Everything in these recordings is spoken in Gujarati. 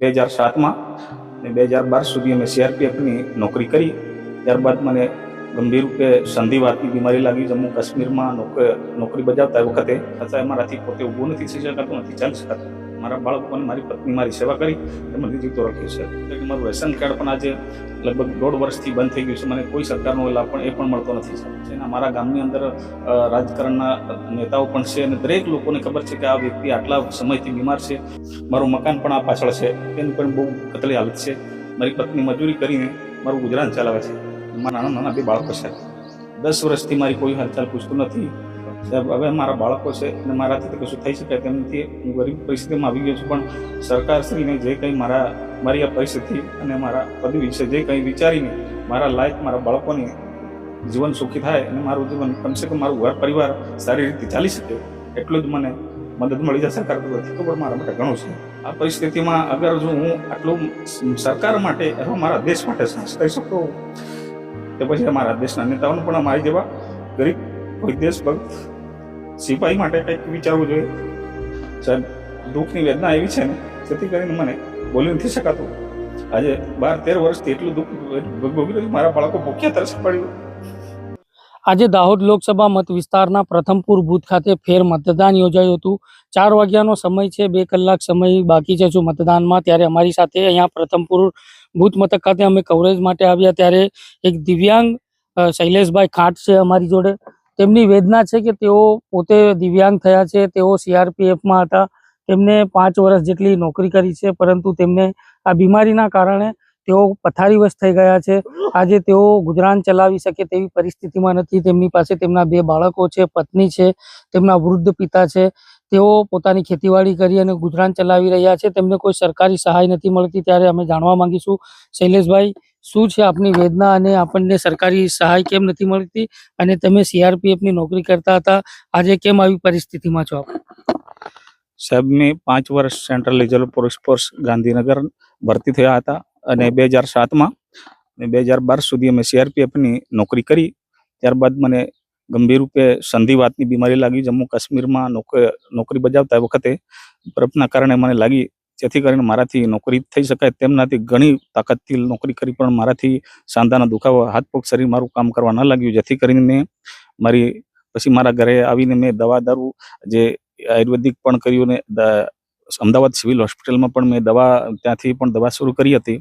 2007માં અને 2012 સુધી અમે સીઆરપીએફની નોકરી કરી. ત્યારબાદ મને ગંભીર રૂપે સંધિવાતની બીમારી લાગી. જમ્મુ કાશ્મીરમાં નોકરી બજાવતા વખતે છતાં મારાથી પોતે ઊભું નથી થઈ શકાતું, નથી ચાલી શકાતું. મારા બાળકોને મારી પત્ની મારી સેવા કરી તેમને જીવતો રાખ્યો છે. મારું રેશન કાર્ડ પણ આજે લગભગ 1.5 વર્ષથી બંધ થઈ ગયું છે. મને કોઈ સરકારનો લાભ પણ એ પણ મળતો નથી. મારા ગામની અંદર રાજકારણના નેતાઓ પણ છે અને દરેક લોકોને ખબર છે કે આ વ્યક્તિ આટલા સમયથી બીમાર છે. મારું મકાન પણ આ પાછળ છે, તેની પણ બહુ કતલી હાલત છે. મારી પત્ની મજૂરી કરીને મારું ગુજરાન ચલાવે છે. મારા નાના 2 બાળકો છે. 10 વર્ષથી મારી કોઈ હાલચાલ પૂછતું નથી. સાહેબ, હવે મારા બાળકો છે અને મારાથી કશું થઈ શકાય તેમ નથી. હું ગરીબ પરિસ્થિતિમાં આવી ગયો છું, પણ સરકારશ્રીને જે કંઈ મારી આ પરિસ્થિતિ અને મારા પદવી વિશે જે કંઈ વિચારીને મારા લાયક મારા બાળકોની જીવન સુખી થાય અને મારું જીવન કમસે કમ મારું ઘર પરિવાર સારી રીતે ચાલી શકે એટલું જ મને મદદ મળી જાય સરકાર તરફથી, તો પણ મારા માટે ઘણું છે. આ પરિસ્થિતિમાં અગર જો હું આટલું સરકાર માટે અથવા મારા દેશ માટે સાહસ કરી શકતો તો પછી મારા દેશના નેતાઓને પણ મારી જેવા ગરીબ કોઈ દેશભક્ત સિપાહી માટે કંઈક વિચારવું જોઈએ. સાહેબ, દુઃખની વેદના એવી છે ને જેથી કરીને મને બોલી નથી શકાતું. આજે 12-13 વર્ષથી એટલું દુઃખ ભોગવી રહ્યું. મારા બાળકો ભૂખ્યા તરસ પડ્યું. આજે દાહોદ લોકસભા મત વિસ્તારના પ્રથમપુર બૂથ ખાતે ફેર મતદાન યોજાયું હતું. 4 વાગ્યાનો સમય છે, 2 કલાક સમય બાકી છે જો મતદાનમાં. ત્યારે અમારી સાથે અહીંયા પ્રથમપુર બૂથ મથક ખાતે અમે કવરેજ માટે આવ્યા ત્યારે એક દિવ્યાંગ શૈલેષભાઈ ખાટ છે અમારી જોડે. તેમની વેદના છે કે તેઓ પોતે દિવ્યાંગ થયા છે, તેઓ સીઆરપીએફમાં હતા, તેમને 5 વર્ષ જેટલી નોકરી કરી છે, પરંતુ તેમને આ બીમારીના કારણે તેઓ પથારીવશ થઈ ગયા છે. આજે તેઓ ગુજરાન ચલાવી શકે તેવી પરિસ્થિતિમાં નથી. તેમની પાસે તેમના 2 બાળકો છે, પત્ની છે, તેમના વૃદ્ધ પિતા છે. તેઓ પોતાની ખેતીવાડી કરી અને ગુજરાન ચલાવી રહ્યા છે. તેમને કોઈ સરકારી સહાય નથી મળતી. ત્યારે અમે જાણવા માંગીશું, શૈલેષભાઈ, શું છે આપની વેદના અને આપણને સરકારી સહાય કેમ નથી મળતી અને તમે સીઆરપીએફની નોકરી કરતા હતા, આજે કેમ આવી પરિસ્થિતિમાં છો આપ? સાહેબ, મેં 5 વર્ષ central reserve police force Gandhinagar ભરતી થયા હતા અને 2007માં અને 2012 સુધી અમે સીઆરપીએફની નોકરી કરી. ત્યારબાદ મને ગંભીર રૂપે સંધિવાતની બીમારી લાગી. જમ્મુ કાશ્મીરમાં નોકરી બજાવતા વખતે બરફના કારણે મને લાગી, જેથી કરીને મારાથી નોકરી થઈ શકાય તેમ નથી. ઘણી તાકાતથી નોકરી કરી પણ મારાથી સાંધાના દુખાવો, હાથ પગ શરીર મારું કામ કરવા ન લાગ્યું. જેથી કરીને મેં પછી મારા ઘરે આવીને મેં દવા દારૂ જે આયુર્વેદિક પણ કર્યું ને અમદાવાદ સિવિલ હોસ્પિટલમાં પણ મેં ત્યાંથી પણ દવા શરૂ કરી હતી.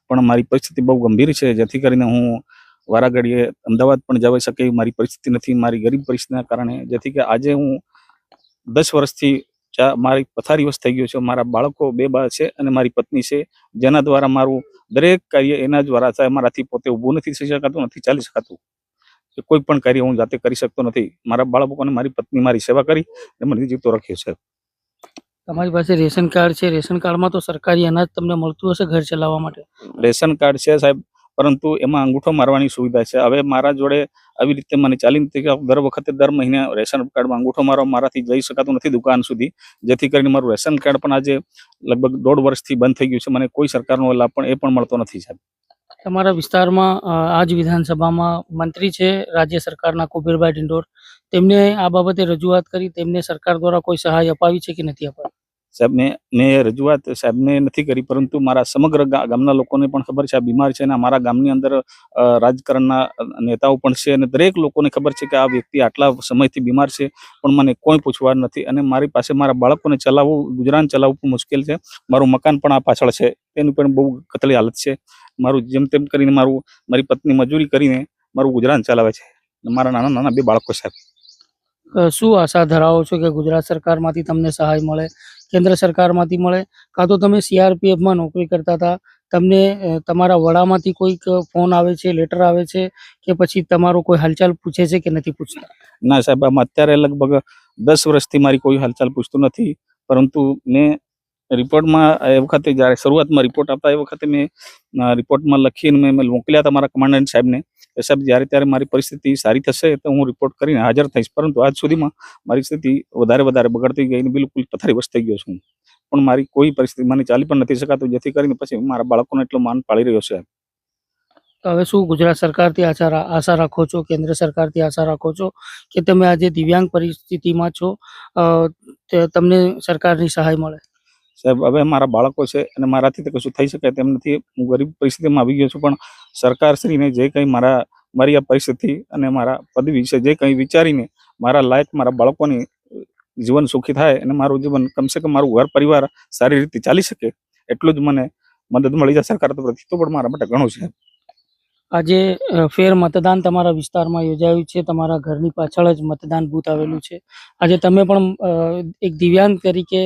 પણ મારી પરિસ્થિતિ બહુ ગંભીર છે, જેથી કરીને હું વારાઘડીએ અમદાવાદ પણ જઈ શકે એવી મારી પરિસ્થિતિ નથી, મારી ગરીબ પરિસ્થિતિના કારણે. જેથી કે આજે હું 10 વર્ષથી મારી પથારીવશ થઈ ગયો છું. મારા બાળકો 2 છે અને મારી પત્ની છે, જેના દ્વારા મારું દરેક કાર્ય એના દ્વારા થાય. મારાથી પોતે ઊભું નથી થઈ શકાતું, નથી ચાલી શકાતું. કોઈ પણ કાર્ય હું જાતે કરી શકતો નથી. મારા બાળકોને મારી પત્ની મારી સેવા કરી એમને જીવતો રાખ્યો છે. તમારી પાસે રેશન કાર્ડ છે, રેશન કાર્ડમાં તો સરકારી અનાજ તમને મળતું હશે ઘર ચલાવવા માટે? રેશન કાર્ડ છે સાહેબ, પરંતુ એમાં અંગૂઠો મારવાની સુવિધા છે. હવે મારા જોડે આવી રીતે મને ચાલી નથી કે દર વખતે દર મહિને રેશન કાર્ડમાં અંગૂઠો મારવા મારાથી જઈ શકાતું નથી દુકાન સુધી. જેથી કરીને મારું રેશન કાર્ડ પણ આજે લગભગ 1.5 વર્ષથી બંધ થઈ ગયું છે. મને કોઈ સરકારનો લાભ પણ એ પણ મળતો નથી સાહેબ. તમારા વિસ્તારમાં આજ વિધાનસભામાં મંત્રી છે રાજ્ય સરકારના કુબેરભાઈ ડિંડોર, તેમને આ બાબતે રજૂઆત કરી, તેમને સરકાર દ્વારા કોઈ સહાય અપાવી છે કે નથી અપાવી? સાહેબ, મેં રજૂઆત સાહેબને નથી કરી, પરંતુ મારા સમગ્ર ગામના લોકોને પણ ખબર છે આ બીમાર છે અને મારા ગામની અંદર રાજકારણના નેતાઓ પણ છે અને દરેક લોકોને ખબર છે કે આ વ્યક્તિ આટલા સમયથી બીમાર છે, પણ મને કોઈ પૂછવા નથી. અને મારી પાસે મારા બાળકોને ગુજરાન ચલાવવું પણ મુશ્કેલ છે. મારું મકાન પણ આ પાછળ છે, તેની પણ બહુ કતલી હાલત છે. મારું જેમ તેમ કરીને મારી પત્ની મજૂરી કરીને મારું ગુજરાન ચલાવે છે. મારા નાના 2 બાળકો છે. શું આશા ધરાવો છો કે ગુજરાત સરકારમાંથી તમને સહાય મળે, કેન્દ્ર સરકારમાંથી મળે, કાં તો તમે સીઆરપીએફમાં નોકરી કરતા હતા, તમને તમારા વડામાંથી કોઈક ફોન આવે છે, લેટર આવે છે કે પછી તમારો કોઈ હાલચાલ પૂછે છે કે નથી પૂછતા? ના સાહેબ, આમાં અત્યારે લગભગ 10 વર્ષથી મારી કોઈ હાલચાલ પૂછતું નથી. પરંતુ મેં રિપોર્ટમાં એ વખતે જ્યારે શરૂઆતમાં રિપોર્ટ આપતા એ વખતે મેં રિપોર્ટમાં લખીને મેં મોકલ્યા હતા મારા કમાન્ડન્ટ સાહેબને કે સાહેબ, જ્યારે ત્યારે મારી પરિસ્થિતિ સારી થશે તો હું રિપોર્ટ કરીને હાજર થઈશ. પરંતુ આજ સુધીમાં મારી સ્થિતિ વધારે બગડતી ગઈ અને બિલકુલ પથારીવશ થઈ ગયો છું. પણ મારી કોઈ પરિસ્થિતિ મને ચાલી પણ નથી શકાતું, જેથી કરીને પછી મારા બાળકોને એટલો માન પાળી રહ્યો છે. તો હવે શું ગુજરાત સરકારથી આશા રાખો છો, કેન્દ્ર સરકારથી આશા રાખો છો કે તમે આજે દિવ્યાંગ પરિસ્થિતિમાં છો, તમને સરકારની સહાય મળે? સાહેબ હવે મારા બાળકો છે અને મારાથી તો કશું થઈ શકે તેમ નથી. હું ગરીબ પરિસ્થિતિમાં આવી ગયો છું, પણ સરકારશ્રીને જે કંઈ મારી આ પરિસ્થિતિ અને મારા પદવી વિશે જે કંઈ વિચારીને મારા લાયક મારા બાળકોની જીવન સુખી થાય અને મારું જીવન કમસે કમ મારું ઘર પરિવાર સારી રીતે ચાલી શકે એટલું જ મને મદદ મળી જાય સરકાર તરફથી તો પણ મારા માટે ઘણું છે. આજે ફેર મતદાન તમારા વિસ્તારમાં યોજાયું છે. તમારા ઘરની પાછળ જ મતદાન બૂથ આવેલું છે. આજે તમે પણ એક દિવ્યાંગ તરીકે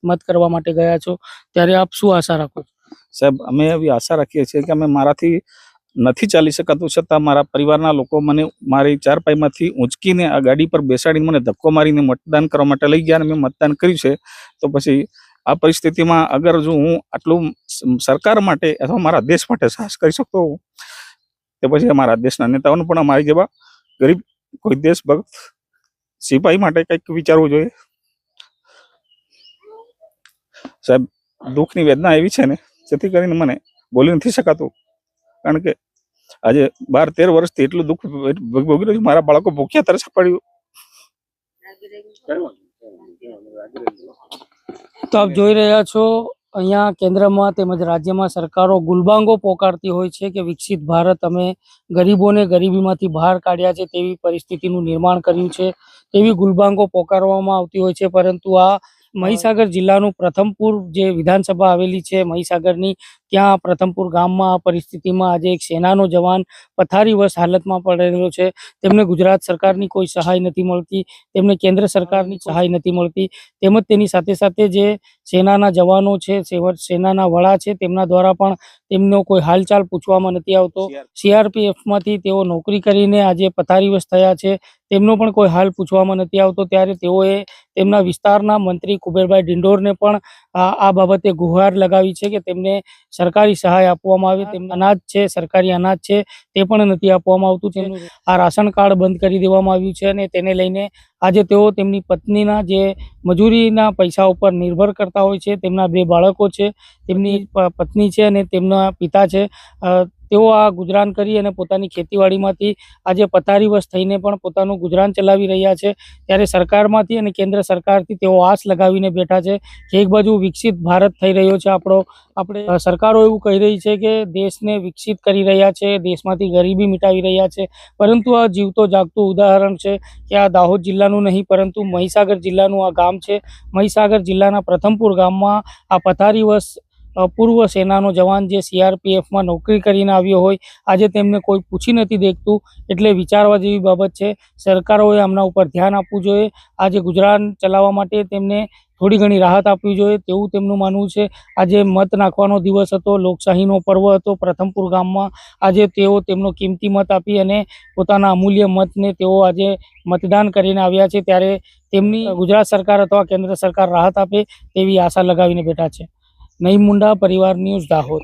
મત કરવા માટે ગયા છો, ત્યારે આપ શું આશા રાખો છો? સાહેબ અમે એવી આશા રાખીએ છીએ કે અમે મારાથી નથી ચાલી શકાતું છતાં મારા પરિવારના લોકો મને મારી ચારપાઈમાંથી ઊંચકીને આ ગાડી પર બેસાડીને મને ધક્કો મારીને મતદાન કરવા માટે લઈ ગયા અને મેં મતદાન કર્યું છે. તો પછી આ પરિસ્થિતિમાં અગર જો હું આટલું સરકાર માટે અથવા મારા દેશ માટે સાહસ કરી શકતો હોઉં તો પછી અમારા દેશના નેતાઓને પણ અમારી જેવા ગરીબ કોઈ દેશભક્ત સિપાહી માટે કંઈક વિચારવું જોઈએ. સાહેબ દુઃખની વેદના એવી છે ને જેથી કરીને મને બોલી નથી શકાતું, કારણ કે આજે 12-13 વર્ષથી એટલું દુઃખ ભોગવી રહ્યું છું. મારા બાળકો ભૂખ્યા તરસા પડ્યું. તો આપ જોઈ રહ્યા છો, અહીંયા કેન્દ્રમાં તેમજ રાજ્યમાં સરકારો ગુલબાંગો પોકારતી હોય છે કે વિકસિત ભારત, અમે ગરીબોને ગરીબીમાંથી બહાર કાઢ્યા છે, તેવી પરિસ્થિતિનું નિર્માણ કર્યું છે, તેવી ગુલબાંગો પોકારવામાં આવતી હોય છે. પરંતુ આ મહીસાગર જિલ્લાનું પ્રથમપુર જે વિધાનસભા આવેલી છે મહીસાગરની, ત્યાં પ્રથમપુર ગામમાં આ પરિસ્થિતિમાં આજે એક સેનાનો જવાન પથારીવશ હાલતમાં પડેલો છે. તેમને ગુજરાત સરકારની કોઈ સહાય નથી મળતી, તેમને કેન્દ્ર સરકારની સહાય નથી મળતી, તેમજ તેની સાથે સાથે જે સેનાના જવાનો છે, સેનાના વડા છે, તેમના દ્વારા પણ તેમનો કોઈ હાલચાલ પૂછવામાં નથી આવતો. CRPFમાંથી તેઓ નોકરી કરીને આજે પથારીવશ થયા છે, તેમનો પણ કોઈ હાલ પૂછવામાં નથી આવતો. ત્યારે તેઓએ તેમના વિસ્તારના મંત્રી કુબેરભાઈ ડિંડોરને પણ આ બાબતે ગુહાર લગાવી છે કે તેમને સરકારી સહાય આપવામાં આવે. તેમને અનાજ છે, સરકારી અનાજ છે, તે પણ નથી આપવામાં આવતું. તેમનું આ રાશન કાર્ડ બંધ કરી દેવામાં આવ્યું છે અને તેને લઈને આજે તેઓ તેમની પત્નીના જે મજૂરીના પૈસા ઉપર નિર્ભર કરતા હોય છે. તેમના 2 બાળકો છે, તેમની પત્ની છે અને તેમના પિતા છે. તેઓ આ ગુજરાન કરી અને પોતાની ખેતીવાડીમાંથી આજે પથારીવશ થઈને પણ પોતાનું ગુજરાન ચલાવી રહ્યા છે. ત્યારે સરકારમાંથી અને કેન્દ્ર સરકારથી તેઓ આસ લગાવીને બેઠા છે કે એક બાજુ વિકસિત ભારત થઈ રહ્યો છે આપણે સરકારો એવું કહી રહી છે કે દેશને વિકસિત કરી રહ્યા છે, દેશમાંથી ગરીબી મિટાવી રહ્યા છે, પરંતુ આ જીવતો જાગતું ઉદાહરણ છે કે આ દાહોદ જિલ્લાનું નહીં પરંતુ મહીસાગર જિલ્લાનું આ ગામ છે. મહીસાગર જિલ્લાના પ્રથમપુર ગામમાં આ પથારીવશ પૂર્વ સેનાનો જવાન જે CRPFમાં નોકરી કરીને આવ્યો હોય, આજે તેમને કોઈ પૂછી નથી દેખતું. એટલે વિચારવા જેવી બાબત છે. સરકારોએ આમના ઉપર ધ્યાન આપવું જોઈએ. આજે ગુજરાન ચલાવવા માટે તેમને થોડી ઘણી રાહત આપવી જોઈએ તેવું તેમનું માનવું છે. આજે મત નાખવાનો દિવસ હતો, લોકશાહીનો પર્વ હતો પ્રથમપુર ગામમાં. આજે તેઓ તેમનો કિંમતી મત આપી અને પોતાના અમૂલ્ય મતને તેઓ આજે મતદાન કરીને આવ્યા છે. ત્યારે તેમની ગુજરાત સરકાર અથવા કેન્દ્ર સરકાર રાહત આપે તેવી આશા લગાવીને બેઠા છે. નઈમ મુંડા, પરિવાર ન્યૂઝ, દાહોદ.